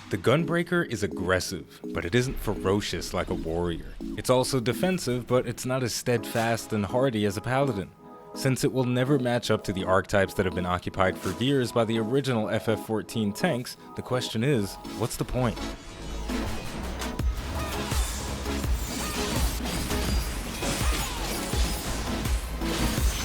The Gunbreaker is aggressive, but it isn't ferocious like a warrior. It's also defensive, but it's not as steadfast and hardy as a paladin. Since it will never match up to the archetypes that have been occupied for years by the original FF14 tanks, the question is, what's the point?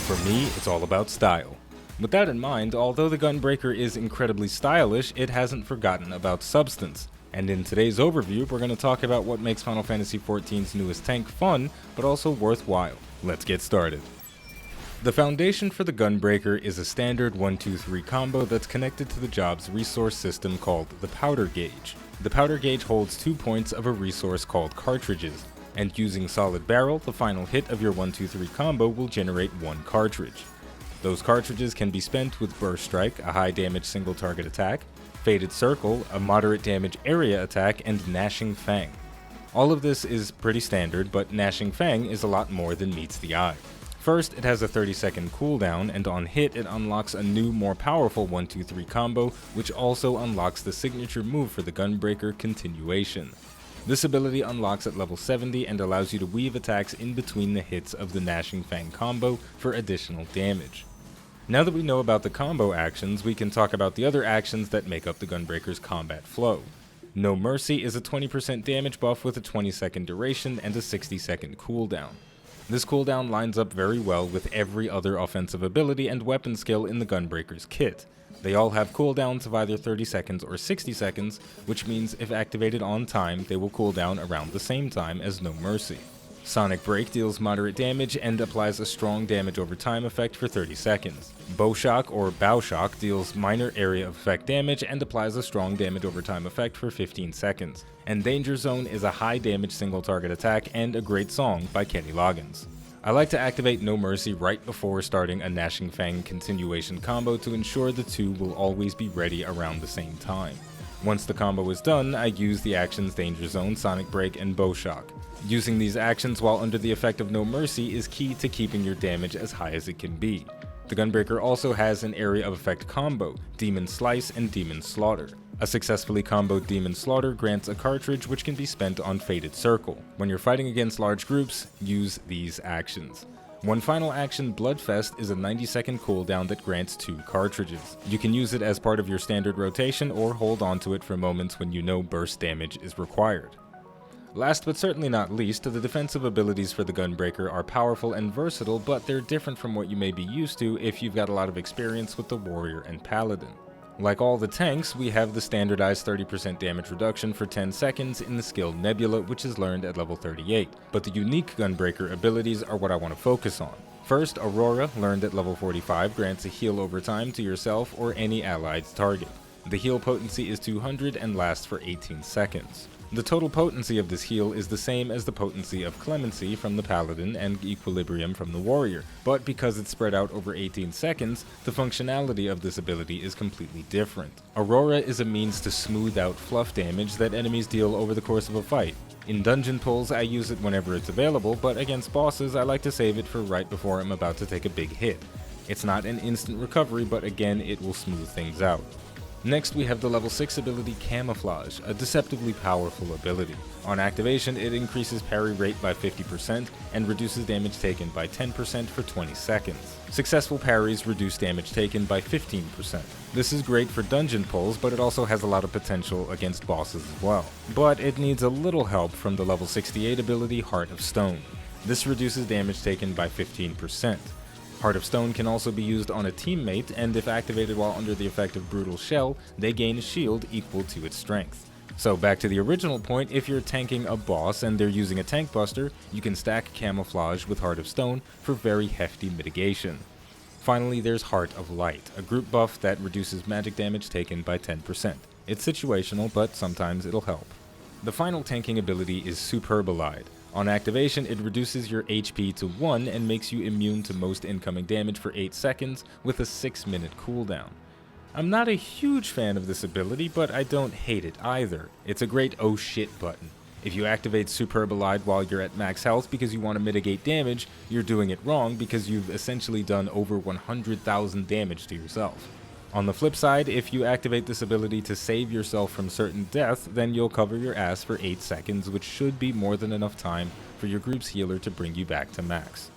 For me, it's all about style. With that in mind, although the Gunbreaker is incredibly stylish, it hasn't forgotten about substance. And in today's overview, we're going to talk about what makes Final Fantasy XIV's newest tank fun, but also worthwhile. Let's get started. The foundation for the Gunbreaker is a standard 1-2-3 combo that's connected to the job's resource system called the Powder Gauge. The Powder Gauge holds 2 points of a resource called cartridges, and using Solid Barrel, the final hit of your 1-2-3 combo will generate 1 cartridge. Those cartridges can be spent with Burst Strike, a high damage single target attack, Faded Circle, a moderate damage area attack, and Gnashing Fang. All of this is pretty standard, but Gnashing Fang is a lot more than meets the eye. First, it has a 30-second cooldown, and on hit it unlocks a new, more powerful 1-2-3 combo, which also unlocks the signature move for the Gunbreaker, Continuation. This ability unlocks at level 70 and allows you to weave attacks in between the hits of the Gnashing Fang combo for additional damage. Now that we know about the combo actions, we can talk about the other actions that make up the Gunbreaker's combat flow. No Mercy is a 20% damage buff with a 20-second duration and a 60-second cooldown. This cooldown lines up very well with every other offensive ability and weapon skill in the Gunbreaker's kit. They all have cooldowns of either 30 seconds or 60 seconds, which means if activated on time, they will cool down around the same time as No Mercy. Sonic Break deals moderate damage and applies a strong damage over time effect for 30 seconds. Bow Shock or Bow Shock deals minor area of effect damage and applies a strong damage over time effect for 15 seconds. And Danger Zone is a high damage single target attack and a great song by Kenny Loggins. I like to activate No Mercy right before starting a Gnashing Fang continuation combo to ensure the two will always be ready around the same time. Once the combo is done, I use the actions Danger Zone, Sonic Break, and Bow Shock. Using these actions while under the effect of No Mercy is key to keeping your damage as high as it can be. The Gunbreaker also has an area of effect combo, Demon Slice and Demon Slaughter. A successfully comboed Demon Slaughter grants a cartridge which can be spent on Faded Circle. When you're fighting against large groups, use these actions. One final action, Bloodfest, is a 90-second cooldown that grants 2 cartridges. You can use it as part of your standard rotation or hold onto it for moments when you know burst damage is required. Last but certainly not least, the defensive abilities for the Gunbreaker are powerful and versatile, but they're different from what you may be used to if you've got a lot of experience with the Warrior and Paladin. Like all the tanks, we have the standardized 30% damage reduction for 10 seconds in the skill Nebula, which is learned at level 38, but the unique Gunbreaker abilities are what I want to focus on. First, Aurora, learned at level 45, grants a heal over time to yourself or any allied target. The heal potency is 200 and lasts for 18 seconds. The total potency of this heal is the same as the potency of Clemency from the Paladin and Equilibrium from the Warrior, but because it's spread out over 18 seconds, the functionality of this ability is completely different. Aurora is a means to smooth out fluff damage that enemies deal over the course of a fight. In dungeon pulls, I use it whenever it's available, but against bosses, I like to save it for right before I'm about to take a big hit. It's not an instant recovery, but again, it will smooth things out. Next, we have the level 6 ability Camouflage, a deceptively powerful ability. On activation, it increases parry rate by 50% and reduces damage taken by 10% for 20 seconds. Successful parries reduce damage taken by 15%. This is great for dungeon pulls, but it also has a lot of potential against bosses as well. But it needs a little help from the level 68 ability Heart of Stone. This reduces damage taken by 15%. Heart of Stone can also be used on a teammate, and if activated while under the effect of Brutal Shell, they gain a shield equal to its strength. So back to the original point, if you're tanking a boss and they're using a tank buster, you can stack Camouflage with Heart of Stone for very hefty mitigation. Finally, there's Heart of Light, a group buff that reduces magic damage taken by 10%. It's situational, but sometimes it'll help. The final tanking ability is Superbolide. On activation, it reduces your HP to 1 and makes you immune to most incoming damage for 8 seconds with a 6-minute cooldown. I'm not a huge fan of this ability, but I don't hate it either. It's a great oh shit button. If you activate Superbolide while you're at max health because you want to mitigate damage, you're doing it wrong because you've essentially done over 100,000 damage to yourself. On the flip side, if you activate this ability to save yourself from certain death, then you'll cover your ass for 8 seconds, which should be more than enough time for your group's healer to bring you back to max.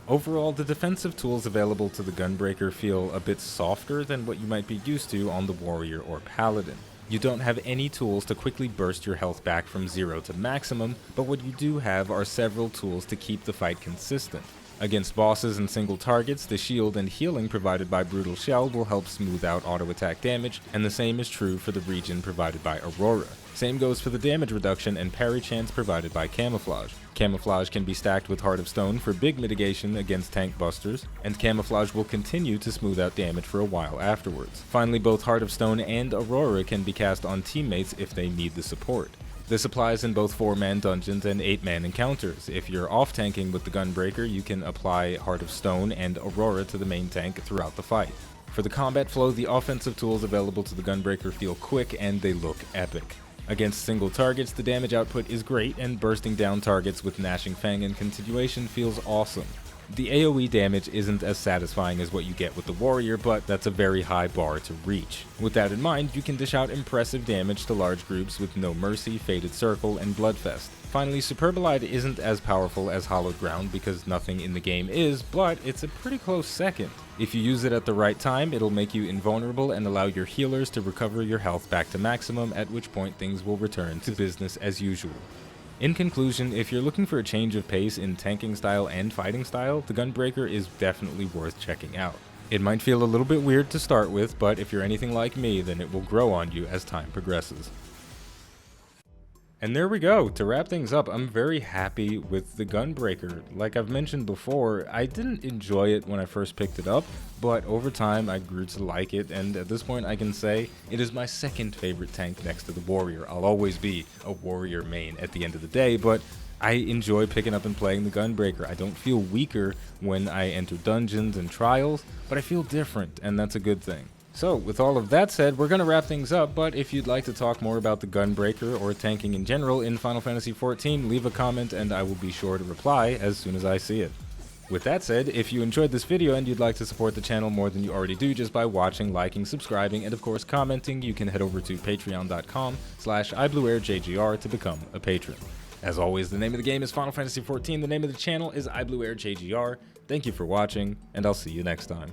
Overall, the defensive tools available to the Gunbreaker feel a bit softer than what you might be used to on the Warrior or Paladin. You don't have any tools to quickly burst your health back from 0 to maximum, but what you do have are several tools to keep the fight consistent. Against bosses and single targets, the shield and healing provided by Brutal Shell will help smooth out auto attack damage, and the same is true for the regen provided by Aurora. Same goes for the damage reduction and parry chance provided by Camouflage. Camouflage can be stacked with Heart of Stone for big mitigation against tank busters, and Camouflage will continue to smooth out damage for a while afterwards. Finally, both Heart of Stone and Aurora can be cast on teammates if they need the support. This applies in both 4-man dungeons and 8-man encounters. If you're off-tanking with the Gunbreaker, you can apply Heart of Stone and Aurora to the main tank throughout the fight. For the combat flow, the offensive tools available to the Gunbreaker feel quick and they look epic. Against single targets, the damage output is great, and bursting down targets with Gnashing Fang and Continuation feels awesome. The AoE damage isn't as satisfying as what you get with the Warrior, but that's a very high bar to reach. With that in mind, you can dish out impressive damage to large groups with No Mercy, Fated Circle, and Bloodfest. Finally, Superbolide isn't as powerful as Hallowed Ground because nothing in the game is, but it's a pretty close second. If you use it at the right time, it'll make you invulnerable and allow your healers to recover your health back to maximum, at which point things will return to business as usual. In conclusion, if you're looking for a change of pace in tanking style and fighting style, the Gunbreaker is definitely worth checking out. It might feel a little bit weird to start with, but if you're anything like me, then it will grow on you as time progresses. And there we go. To wrap things up, I'm very happy with the Gunbreaker. Like I've mentioned before, I didn't enjoy it when I first picked it up, but over time I grew to like it, and at this point I can say it is my second favorite tank next to the Warrior. I'll always be a Warrior main at the end of the day, but I enjoy picking up and playing the Gunbreaker. I don't feel weaker when I enter dungeons and trials, but I feel different, and that's a good thing. So, with all of that said, we're going to wrap things up, but if you'd like to talk more about the Gunbreaker or tanking in general in Final Fantasy XIV, leave a comment and I will be sure to reply as soon as I see it. With that said, if you enjoyed this video and you'd like to support the channel more than you already do just by watching, liking, subscribing, and of course commenting, you can head over to patreon.com/iBluairJgR to become a patron. As always, the name of the game is Final Fantasy XIV, the name of the channel is iBluairJgR. Thank you for watching, and I'll see you next time.